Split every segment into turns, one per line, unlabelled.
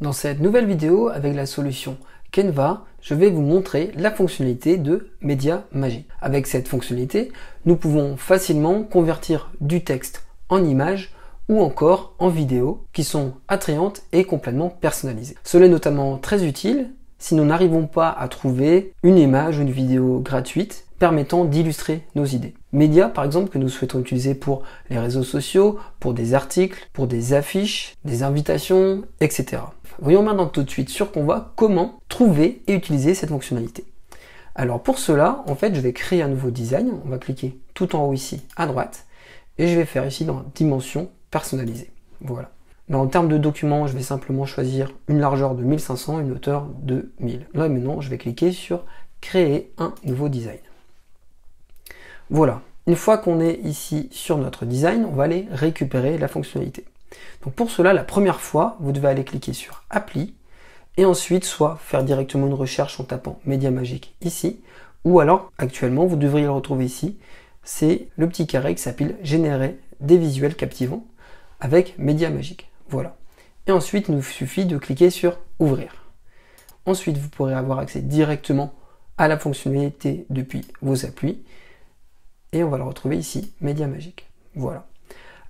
Dans cette nouvelle vidéo avec la solution Canva, je vais vous montrer la fonctionnalité de Média Magique. Avec cette fonctionnalité, nous pouvons facilement convertir du texte en images ou encore en vidéos qui sont attrayantes et complètement personnalisées. Cela est notamment très utile si nous n'arrivons pas à trouver une image ou une vidéo gratuite permettant d'illustrer nos idées. Média, par exemple, que nous souhaitons utiliser pour les réseaux sociaux, pour des articles, pour des affiches, des invitations, etc. Voyons maintenant tout de suite sur Canva comment trouver et utiliser cette fonctionnalité. Alors pour cela, en fait, je vais créer un nouveau design. On va cliquer tout en haut ici à droite et je vais faire ici dans Dimension personnalisée. Voilà. En termes de document, je vais simplement choisir une largeur de 1500, une hauteur de 1000. Là maintenant, je vais cliquer sur Créer un nouveau design. Voilà. Une fois qu'on est ici sur notre design, on va aller récupérer la fonctionnalité. Donc pour cela, la première fois, vous devez aller cliquer sur Appli et ensuite soit faire directement une recherche en tapant Média Magique ici, ou alors actuellement, vous devriez le retrouver ici, c'est le petit carré qui s'appelle Générer des visuels captivants avec Média Magique. Voilà. Et ensuite, il nous suffit de cliquer sur Ouvrir. Ensuite, vous pourrez avoir accès directement à la fonctionnalité depuis vos appuis. Et on va le retrouver ici, Média Magique. Voilà.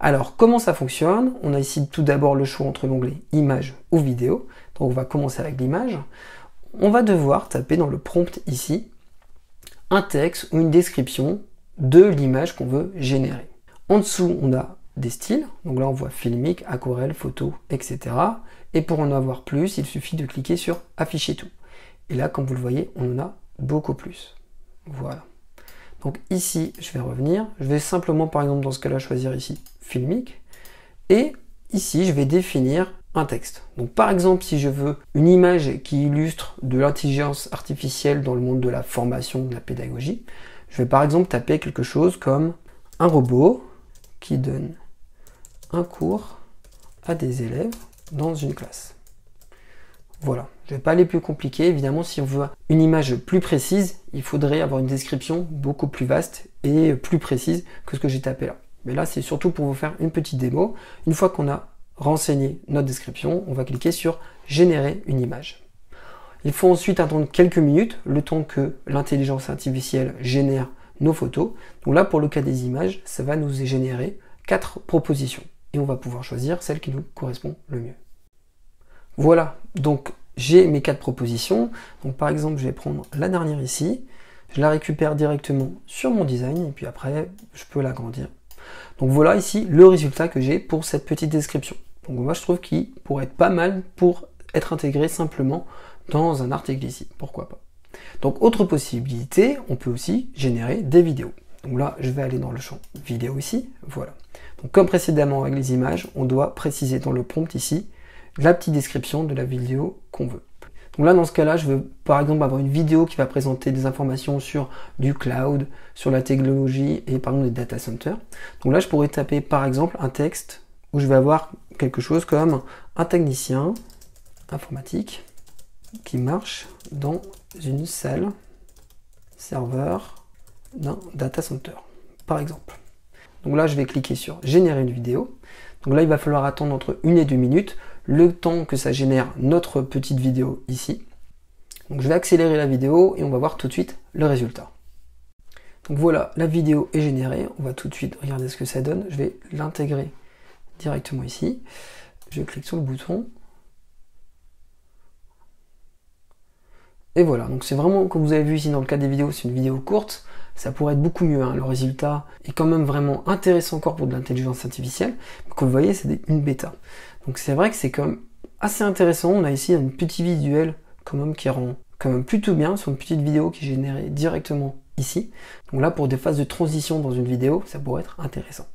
Alors, comment ça fonctionne? On a ici tout d'abord le choix entre l'onglet Images ou Vidéo. Donc, on va commencer avec l'image. On va devoir taper dans le prompt ici un texte ou une description de l'image qu'on veut générer. En dessous, on a des styles. Donc là, on voit filmique, aquarelle, photo, etc. Et pour en avoir plus, il suffit de cliquer sur Afficher tout. Et là, comme vous le voyez, on en a beaucoup plus. Voilà. Donc ici, je vais revenir. Je vais simplement, par exemple, dans ce cas-là, choisir ici filmique. Et ici, je vais définir un texte. Donc par exemple, si je veux une image qui illustre de l'intelligence artificielle dans le monde de la formation, de la pédagogie, je vais par exemple taper quelque chose comme un robot qui donne un cours à des élèves dans une classe. Voilà, je ne vais pas aller plus compliqué. Évidemment, si on veut une image plus précise, il faudrait avoir une description beaucoup plus vaste et plus précise que ce que j'ai tapé là. Mais là, c'est surtout pour vous faire une petite démo. Une fois qu'on a renseigné notre description, on va cliquer sur Générer une image. Il faut ensuite attendre quelques minutes, le temps que l'intelligence artificielle génère nos photos. Donc là, pour le cas des images, ça va nous générer 4 propositions. Et on va pouvoir choisir celle qui nous correspond le mieux. Voilà, donc j'ai mes 4 propositions. Donc par exemple, je vais prendre la dernière ici. Je la récupère directement sur mon design et puis après, je peux l'agrandir. Donc voilà ici le résultat que j'ai pour cette petite description. Donc moi, je trouve qu'il pourrait être pas mal pour être intégré simplement dans un article ici. Pourquoi pas. Donc autre possibilité, on peut aussi générer des vidéos. Donc là, je vais aller dans le champ vidéo ici. Voilà. Donc comme précédemment avec les images, on doit préciser dans le prompt ici la petite description de la vidéo qu'on veut. Donc là, dans ce cas-là, je veux par exemple avoir une vidéo qui va présenter des informations sur du cloud, sur la technologie et par exemple des data centers. Donc là, je pourrais taper par exemple un texte où je vais avoir quelque chose comme un technicien informatique qui marche dans une salle serveur d'un data center, par exemple. Donc là, je vais cliquer sur Générer une vidéo. Donc là, il va falloir attendre entre 1 et 2 minutes, le temps que ça génère notre petite vidéo ici. Donc je vais accélérer la vidéo et on va voir tout de suite le résultat. Donc voilà, la vidéo est générée. On va tout de suite regarder ce que ça donne. Je vais l'intégrer directement ici. Je clique sur le bouton. Et voilà, donc c'est vraiment, comme vous avez vu ici dans le cas des vidéos, c'est une vidéo courte. Ça pourrait être beaucoup mieux, hein. Le résultat est quand même vraiment intéressant encore pour de l'intelligence artificielle. Mais comme vous voyez, c'est une bêta. Donc c'est vrai que c'est quand même assez intéressant. On a ici un petit visuel quand même qui rend quand même plutôt bien sur une petite vidéo qui est générée directement ici. Donc là, pour des phases de transition dans une vidéo, ça pourrait être intéressant.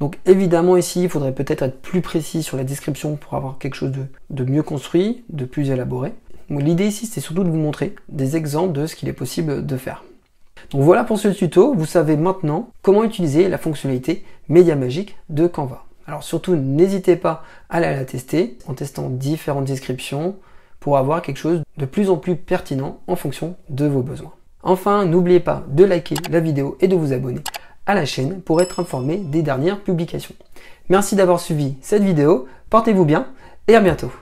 Donc évidemment ici, il faudrait peut-être être plus précis sur la description pour avoir quelque chose de mieux construit, de plus élaboré. L'idée ici, c'est surtout de vous montrer des exemples de ce qu'il est possible de faire. Donc voilà pour ce tuto, vous savez maintenant comment utiliser la fonctionnalité Média Magique de Canva. Alors surtout, n'hésitez pas à aller la tester en testant différentes descriptions pour avoir quelque chose de plus en plus pertinent en fonction de vos besoins. Enfin, n'oubliez pas de liker la vidéo et de vous abonner à la chaîne pour être informé des dernières publications. Merci d'avoir suivi cette vidéo, portez-vous bien et à bientôt.